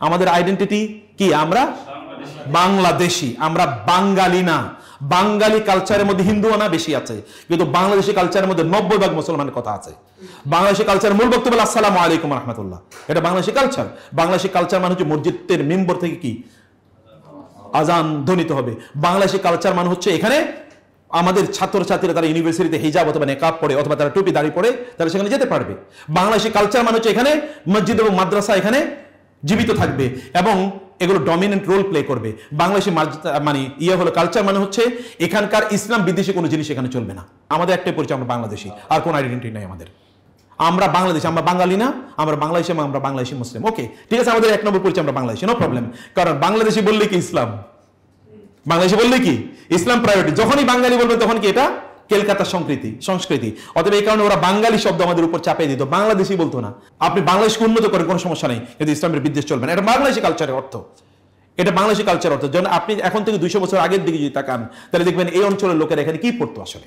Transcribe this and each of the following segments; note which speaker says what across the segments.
Speaker 1: আমাদের আইডেন্টিটি কি? আমরা বাংলাদেশি, আমরা বাঙালি না। বাঙালি কালচারের মধ্যে হিন্দুও না বেশি আছে, কিন্তু বাংলাদেশি কালচারের মধ্যে 90% মুসলমানের কথা আছে। বাংলাদেশি কালচার মূল বক্তব্য আসসালামু আলাইকুম রহমতুল্লাহ, এটা বাংলাদেশি কালচার। বাংলাদেশি কালচার মানে হচ্ছে মসজিদের মিম্বর থেকে কি আজান ধ্বনিত হবে। বাংলাদেশি কালচার মানে হচ্ছে এখানে আমাদের ছাত্রছাত্রীরা তারা ইউনিভার্সিটিতে হিজাব অথবা নেকাব পড়ে অথবা তারা টুপি দাড়ি পড়ে তারা সেখানে যেতে পারবে। বাংলাদেশি কালচার মানে হচ্ছে এখানে মসজিদ এবং মাদ্রাসা এখানে জীবিত থাকবে এবং এগুলো ডমিনেন্ট রোল প্লে করবে। বাংলাদেশি মানে হলো কালচার মানে হচ্ছে এখানকার ইসলাম বিদ্বেষী কোনো জিনিস এখানে চলবে না। আমাদের একটাই পরিচয়, আমরা বাংলাদেশি, আর কোনো আইডেন্টিটি নাই আমাদের। আমরা বাংলাদেশি, আমরা বাঙালি না, আমরা বাংলাদেশি এবং আমরা বাংলাদেশি মুসলিম। ওকে, ঠিক আছে, আমাদের 1 নম্বর পরিচয় আমরা বাংলাদেশি, নো প্রবলেম। কারণ বাংলাদেশি বললে কি ইসলাম, বাংলাদেশি বললে কি ইসলাম প্রায়োরিটি। যখনই বাঙালি বলবে তখন কি এটা কলকাতার সংস্কৃতি। অতএব এই কারণে ওরা বাঙালি শব্দ আমাদের উপর চাপিয়ে দিত, বাংলাদেশি বলতো না। আপনি বাংলাদেশকে উন্নত করেন, কোনো সমস্যা নেই, কিন্তু ইসলামের বিদ্বেষ চলবে না। এটা বাংলাদেশি কালচারের অর্থ, এটা বাংলাদেশি কালচারের অর্থ। যখন আপনি এখন থেকে 200 বছর আগের দিকে যদি তাকান, তাহলে দেখবেন এই অঞ্চলের লোকেরা এখানে কি পড়তো আসলে।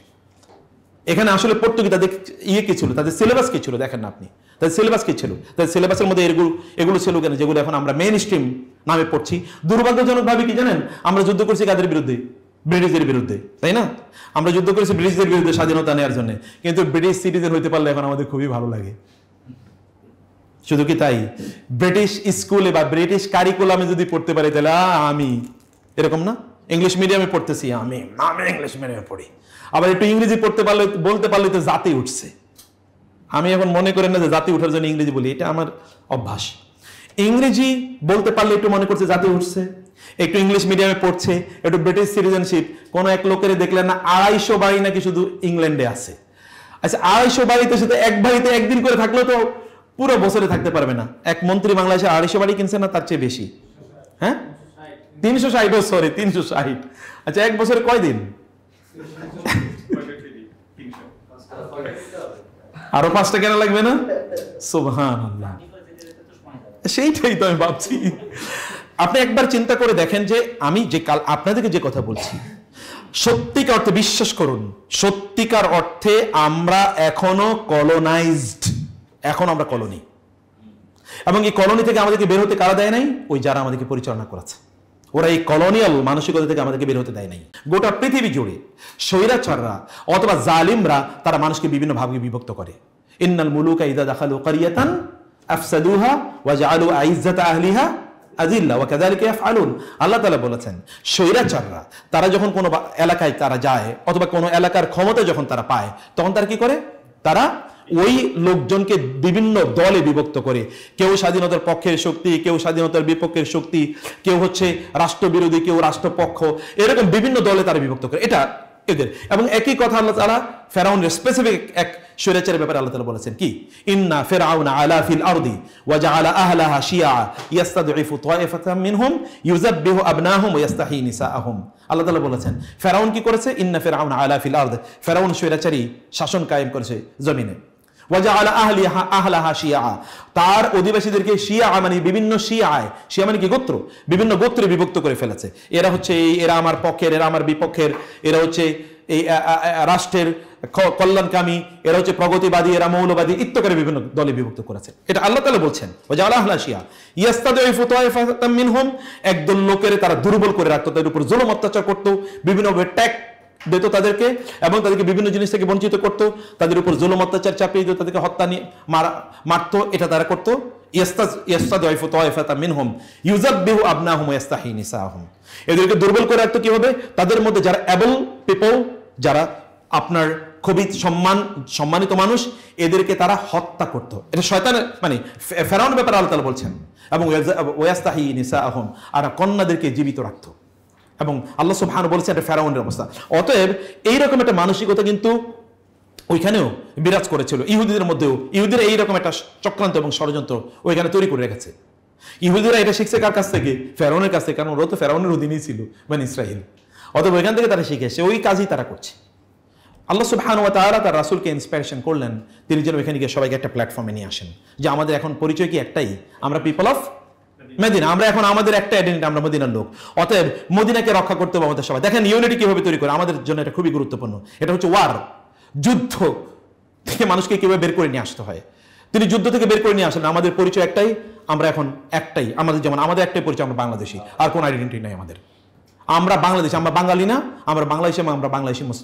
Speaker 1: এখানে আসলে পড়তো কি, তাদের কি ছিল, তাদের সিলেবাস কি ছিল, দেখেন না আপনি তাদের সিলেবাস কি ছিল। তাদের সিলেবাসের মধ্যে এগুলো ছিল কেন, যেগুলো এখন আমরা মেইন স্ট্রিম নামে পড়ছি। দুর্ভাগ্যজনকভাবে কি জানেন, আমরা যুদ্ধ করছি কাদের বিরুদ্ধে? ব্রিটিশদের বিরুদ্ধে, তাই না? আমরা যুদ্ধ করেছি ব্রিটিশদের বিরুদ্ধে স্বাধীনতা নেওয়ার জন্য, কিন্তু ব্রিটিশ সিটিজেন হইতে পারলে এখন আমাদের খুবই ভালো লাগে। শুধু কি তাই, ব্রিটিশ স্কুলে বা ব্রিটিশ কারিকুলামে যদি পড়তে পারি তাহলে আমি এরকম না, ইংলিশ মিডিয়ামে পড়তেছি, আমি ইংলিশ মিডিয়ামে পড়ি। আবার একটু ইংরেজি পড়তে পারলে বলতে পারলে তো জাতি উঠছে। আমি এখন মনে করেন না যে জাতি উঠার জন্য ইংরেজি বলি, এটা আমার অভ্যাস। ইংরেজি বলতে পারলে একটু মনে করছে জাতি উঠছে। একটু ইংলিশ মিডিয়ামে পড়ছে, একটু ব্রিটিশ সিটিজেনশিপ। কোন এক লোকের দেখলেন না 250 বাড়ি নাকি শুধু ইংল্যান্ডে আছে। আচ্ছা, 250 বাড়িতে শুধু এক বাড়িতে একদিন করে থাকলেও তো পুরো বছরে থাকতে পারবে না। এক মন্ত্রী বাংলাদেশে 250 বাড়ি কিনছে না, তার চেয়ে বেশি। হ্যাঁ, 360, সরি 360। আচ্ছা, এক বছরে কয় দিন? আরো 5টা কেনা লাগবে না? সুবহানাল্লাহ, সেইটাই তো আমি ভাবছি। আপনি একবার চিন্তা করে দেখেন যে আমি যে আপনাদেরকে যে কথা বলছি, সত্যিকার অর্থে বিশ্বাস করুন, সত্যিকার অর্থে আমরা এখনো কলোনাইজড, এখন আমরা কলোনি। এবং এই কলোনি থেকে আমাদেরকে বের হতে কারা দেয় নাই? ওই যারা আমাদেরকে পরিচালনা করেছে, ওরা এই কলোনিয়াল মানসিকতা থেকে আমাদেরকে বের হতে দেয় নাই। গোটা পৃথিবী জুড়ে স্বৈরাচাররা অথবা জালিমরা তারা মানুষকে বিভিন্ন ভাগে বিভক্ত করে। ইন্নাল মুলুকা ইযা দাখালু ক্বরিয়াতান আফসাদুহা ওয়া জাআলু আইজ্জাতা আহলিহা আযিল্লা ওয়া কাযালিকা ইয়াফআলুন। আল্লাহ তাআলা বলেছেন, স্বৈরাচাররা তারা যখন কোনো এলাকায় তারা যায় অথবা কোনো এলাকার ক্ষমতা যখন তারা পায়, তখন তারা কি করে? তারা ওই লোকজনকে বিভিন্ন দলে বিভক্ত করে। কেউ স্বাধীনতার পক্ষের শক্তি, কেউ স্বাধীনতার বিপক্ষের শক্তি, কেউ হচ্ছে রাষ্ট্রবিরোধী, কেউ রাষ্ট্রপক্ষ, এরকম বিভিন্ন দলে তারা বিভক্ত করে। এটা এদের। এবং একই কথা আল্লাহ তাআলা ফেরাউনের স্পেসিফিক এক স্বৈরাচারের ব্যাপারে আল্লাহ তাআলা বলেছেন কি, ইন্না ফিরআউনা আলা ফিল আরদি ওয়া জাআলা আহলাহা শিয়া ইয়াস্তাদঈফু তায়েফাতাম মিনহুম ইউযাব্বিহু আবনাহুম ওয়া ইস্তাহয়ী নিসাআহুম। আল্লাহ তাআলা বলেছেন ফেরাউন কি করেছে? ইন্না ফিরআউনা আলা ফিল আরদি, ফেরাউন স্বৈরাচারী শাসন কায়েম করেছে জমিনে। ওয়া জাআলা আহলাহা শিয়া, তার অধিবাসীদেরকে শিয়া মানে বিভিন্ন শিয়ায়, শিয়া মানে কি গোত্র, বিভিন্ন গোত্রে বিভক্ত করে ফেলেছে। এরা হচ্ছে এরা আমার পক্ষের, এরা আমার বিপক্ষের, এরা হচ্ছে এই রাষ্ট্রের কল্যাণকামী, এরা হচ্ছে প্রগতিবাদী, এরা মৌলবাদী, ইত্যাদি বিভিন্ন দলে বিভক্ত করেছে। এটা আল্লাহ তাআলা বলছেন, ওয়া জাআলা আহলা শিয়া ইয়াস্তাদঈফু তায়েফাতাম মিনহুম, একদল লোকের তারা দুর্বল করে রাখতো, তাদের উপর জুলুম অত্যাচার করতো, বিভিন্নভাবে ট্যাগ দিত তাদেরকে, এবং তাদেরকে বিভিন্ন জিনিস থেকে বঞ্চিত করত, তাদের উপর জুলুম অত্যাচার চাপিয়ে দিত, তাদেরকে হত্যা মারতো। এটা তারা করতো। ইয়াস্তাদঈফু তায়েফাতাম মিনহুম ইউযাব্বিহু আবনাহুম ওয়া ইস্তাহয়ী নিসাআহুম, এদেরকে দুর্বল করে রাখতো। কি হবে? তাদের মধ্যে যারা অ্যাবল পিপল, যারা আপনার খুবই সম্মানিত মানুষ, এদেরকে তারা হত্যা করত। এটা শয়তান মানে ফেরাউনের ব্যাপারে আল্লাহ তাআলা বলছেন। এবং ওয়া ইস্তাহয়ী নিসাআহুম, আর কন্যাদেরকে জীবিত রাখতো। এবং আল্লাহ সুবহানাহু বলেছেন এটা ফেরাউনের অবস্থা। অতএব এইরকম একটা মানসিকতা কিন্তু ওইখানেও বিরাজ করেছিল, ইহুদিদের মধ্যেও। ইহুদিরা এইরকম একটা চক্রান্ত এবং ষড়যন্ত্র ওইখানে তৈরি করে রেখেছে। ইহুদিরা এটা শিখছে কার কাছ থেকে? ফেরাউনের কাছ থেকে, কারণ ওরা তো ফেরাউনের অধীনেই ছিল, মানে ইসরাইল। অতএব ওইখান থেকে তারা শিখেছে, ওই কাজই তারা করছে। আল্লাহ সুবহানাহু ওয়া তাআলা তার রাসূলকে ইন্সপিরেশন করলেন, তিনি যেন ওইখানে গিয়ে সবাইকে একটা প্ল্যাটফর্মে নিয়ে আসেন, যে আমাদের এখন পরিচয় কি একটাই, আমরা পিপল অফ মদিনা, আমরা এখন আমাদের একটা আইডেন্টিটি, আমরা মদিনার লোক। অতএব মদিনাকে রক্ষা করতে হবে আমাদের সবাই। দেখেন ইউনিটি কিভাবে তৈরি করে, আমাদের জন্য এটা খুবই গুরুত্বপূর্ণ। এটা হচ্ছে ওয়ার, যুদ্ধ থেকে মানুষকে কিভাবে বের করে নিয়ে আসতে হয়। তিনি যুদ্ধ থেকে বের করে নিয়ে আসেন। আমাদের পরিচয় একটাই, আমরা এখন একটাই, আমাদের যেমন আমাদের একটাই পরিচয়, আমরা বাংলাদেশি, আর কোন আইডেন্টিটি নাই আমাদের। আমরা বাংলাদেশি, আমরা বাঙালি না, আমরা বাংলাদেশি, আমরা বাংলাদেশি মুসলিম।